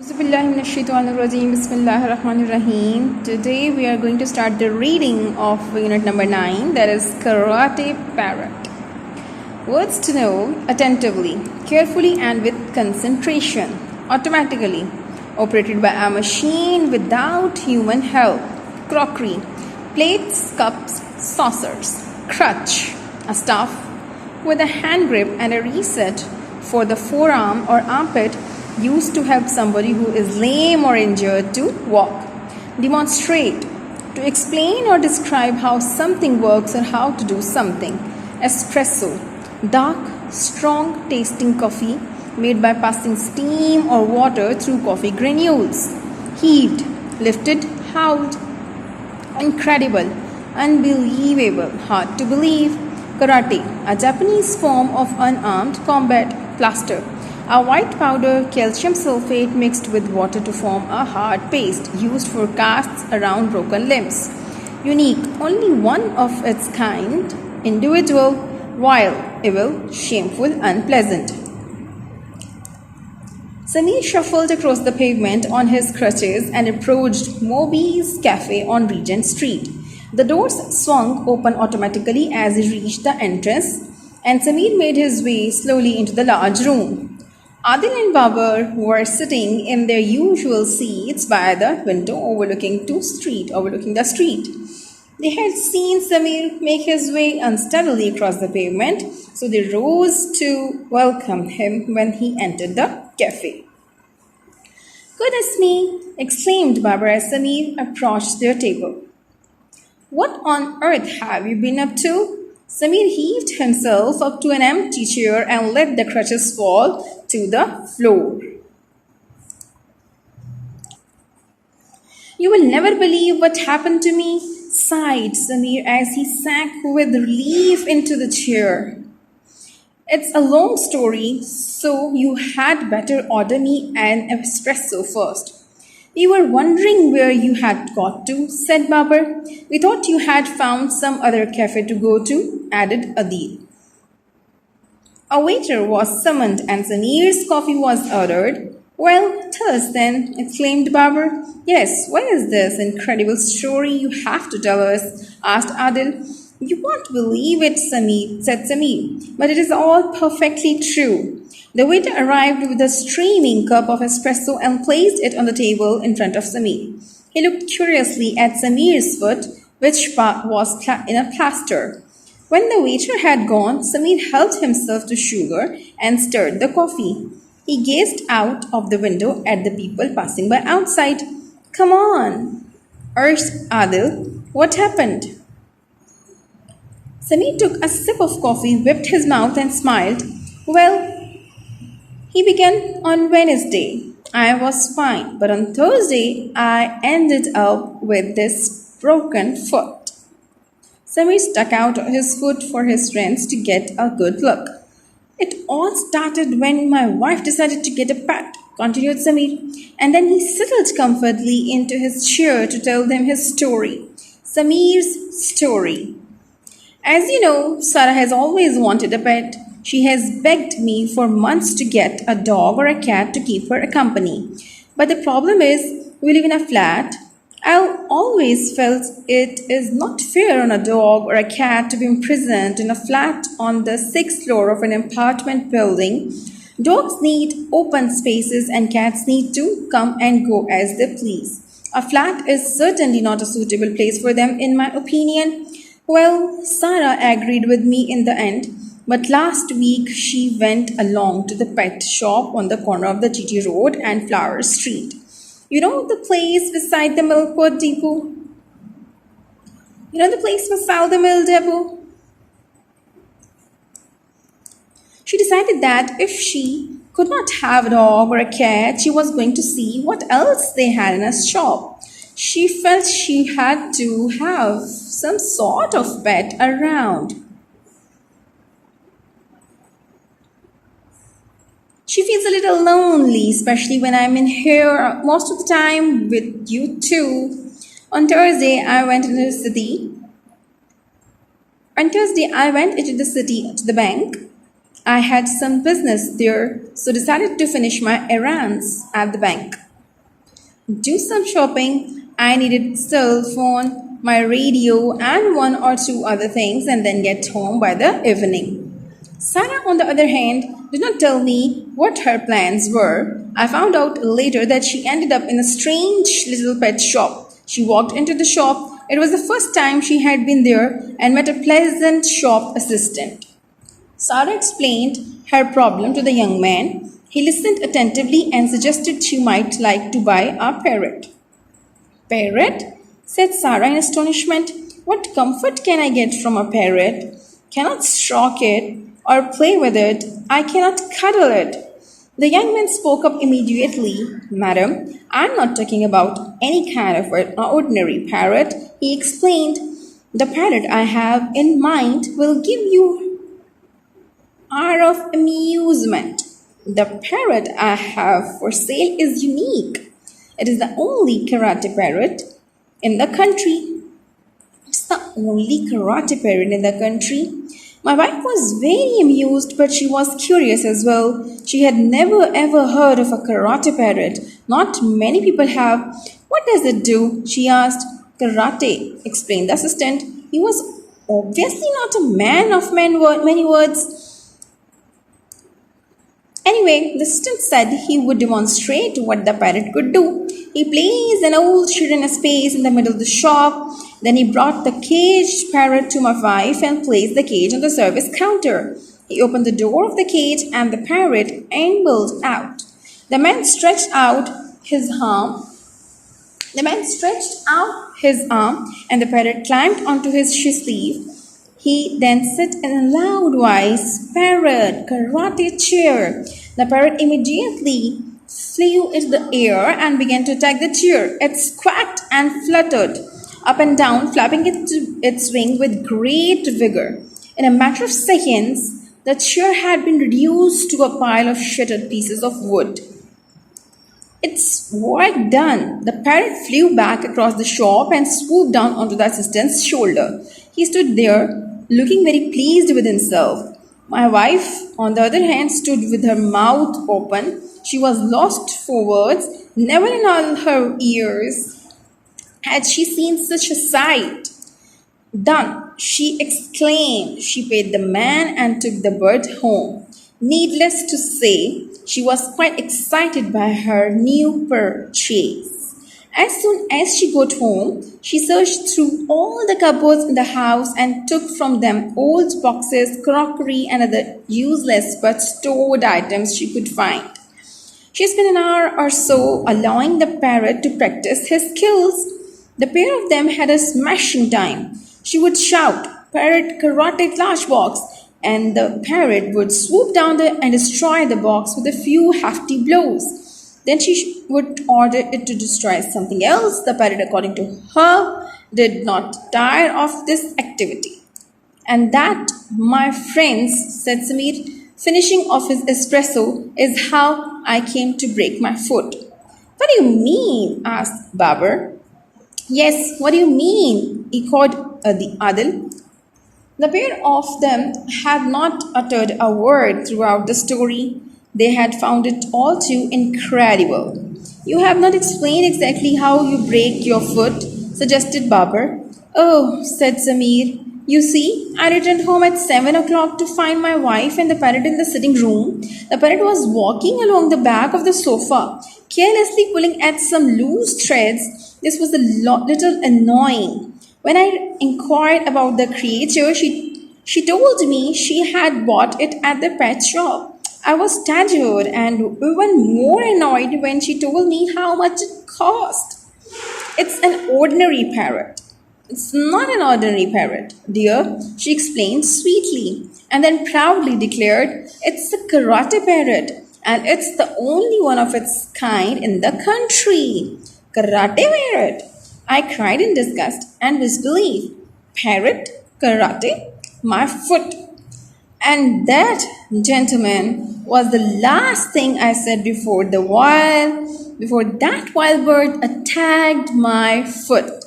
Bismillahirrahmanirrahim. Today we are going to start the reading of unit number 9, that is Karate Parrot. Words to know attentively, carefully and with concentration, automatically, operated by a machine without human help. Crockery, plates, cups, saucers. Crutch, a staff with a hand grip and a reset for the forearm or armpit used to help somebody who is lame or injured to walk. Demonstrate, to explain or describe how something works or how to do something. Espresso, dark, strong tasting coffee made by passing steam or water through coffee granules. Heaved, lifted, howled. Incredible, unbelievable, hard to believe. Karate, a Japanese form of unarmed combat. Plaster, a white powder calcium sulfate mixed with water to form a hard paste used for casts around broken limbs. Unique, only one of its kind, individual, vile, evil, shameful, unpleasant. Samir shuffled across the pavement on his crutches and approached Moby's cafe on Regent Street. The doors swung open automatically as he reached the entrance, and Samir made his way slowly into the large room. Adil and Babar were sitting in their usual seats by the window overlooking the street. They had seen Samir make his way unsteadily across the pavement, so they rose to welcome him when he entered the cafe. "Goodness me!" exclaimed Barbara as Samir approached their table. "What on earth have you been up to?" Samir heaved himself up to an empty chair and let the crutches fall to the floor. "You will never believe what happened to me," sighed Samir as he sank with relief into the chair. "It's a long story, so you had better order me an espresso first." "We were wondering where you had got to," said Babar. "We thought you had found some other cafe to go to," added Adil. A waiter was summoned and Samir's coffee was ordered. "Well, tell us then," exclaimed Babar. "Yes, what is this incredible story you have to tell us?" asked Adil. "You won't believe it," said Samir, "but it is all perfectly true." The waiter arrived with a steaming cup of espresso and placed it on the table in front of Samir. He looked curiously at Samir's foot, which was in a plaster. When the waiter had gone, Samir helped himself to sugar and stirred the coffee. He gazed out of the window at the people passing by outside. "Come on," urged Adil. "What happened?" Samir took a sip of coffee, whipped his mouth, and smiled. "Well," he began, "on Wednesday I was fine, but on Thursday I ended up with this broken foot." Samir stuck out his foot for his friends to get a good look. "It all started when my wife decided to get a pet," continued Samir, and then he settled comfortably into his chair to tell them his story. Samir's story. "As you know, Sarah has always wanted a pet. She has begged me for months to get a dog or a cat to keep her company. But the problem is, we live in a flat. I've always felt it is not fair on a dog or a cat to be imprisoned in a flat on the sixth floor of an apartment building. Dogs need open spaces and cats need to come and go as they please. A flat is certainly not a suitable place for them, in my opinion." Well, Sarah agreed with me in the end, but last week she went along to the pet shop on the corner of the GT Road and Flower Street. You know the place beside the Milk Depot? You know the place beside the Mill Depot? She decided that if she could not have a dog or a cat, she was going to see what else they had in a shop. She felt she had to have some sort of pet around. She feels a little lonely, especially when I'm in here most of the time with you too. On Thursday, I went into the city. On Thursday, I went into the city to the bank. I had some business there, so decided to finish my errands at the bank. do some shopping. I needed cell phone, my radio, and one or two other things, and then get home by the evening. Sarah, on the other hand, did not tell me what her plans were. I found out later that she ended up in a strange little pet shop. She walked into the shop. It was the first time she had been there and met a pleasant shop assistant. Sarah explained her problem to the young man. He listened attentively and suggested she might like to buy a parrot. Parrot? Said Sarah in astonishment. What comfort can I get from a parrot? Cannot stroke it or play with it. I cannot cuddle it. The young man spoke up immediately. Madam, I'm not talking about any kind of an ordinary parrot. He explained. The parrot I have in mind will give you hour of amusement. The parrot I have for sale is unique. It is the only karate parrot in the country. It's the only karate parrot in the country. My wife was very amused, but she was curious as well. She had never ever heard of a karate parrot. Not many people have. What does it do? She asked. Karate, explained the assistant. He was obviously not a man of many words. Anyway, the assistant said he would demonstrate what the parrot could do. He placed an old shoe in a space in the middle of the shop. Then he brought the caged parrot to my wife and placed the cage on the service counter. He opened the door of the cage and the parrot ambled out. The man stretched out his arm. The man stretched out his arm and the parrot climbed onto his sleeve. He then said in a loud voice, Parrot, karate chair. The parrot immediately flew into the air and began to attack the chair. It squawked and fluttered up and down, flapping its wings with great vigor. In a matter of seconds, the chair had been reduced to a pile of shattered pieces of wood. Its work done, the parrot flew back across the shop and swooped down onto the assistant's shoulder. He stood there, looking very pleased with himself. My wife, on the other hand, stood with her mouth open. She was lost for words. Never in all her years had she seen such a sight. Done, she exclaimed. She paid the man and took the bird home. Needless to say, she was quite excited by her new purchase. As soon as she got home, she searched through all the cupboards in the house and took from them old boxes, crockery, and other useless but stored items she could find. She spent an hour or so allowing the parrot to practice his skills. The pair of them had a smashing time. She would shout, Parrot, karate flash box, and the parrot would swoop down and destroy the box with a few hefty blows. Then she would order it to destroy something else. The parrot, according to her, did not tire of this activity. And that, my friends, said Samir, finishing off his espresso, is how I came to break my foot. What do you mean? Asked Babar. Yes, what do you mean? Echoed the Adil. The pair of them had not uttered a word throughout the story. They had found it all too incredible. You have not explained exactly how you break your foot, suggested Babar. Oh, said Samir. You see, I returned home at 7 o'clock to find my wife and the parrot in the sitting room. The parrot was walking along the back of the sofa, carelessly pulling at some loose threads. This was a little annoying. When I inquired about the creature, she told me she had bought it at the pet shop. I was staggered and even more annoyed when she told me how much it cost. It's an ordinary parrot. It's not an ordinary parrot, dear, she explained sweetly, and then proudly declared, it's a karate parrot, and it's the only one of its kind in the country. Karate parrot! I cried in disgust and disbelief. Parrot? Karate? My foot! And that, gentlemen, was the last thing I said before that wild bird attacked my foot.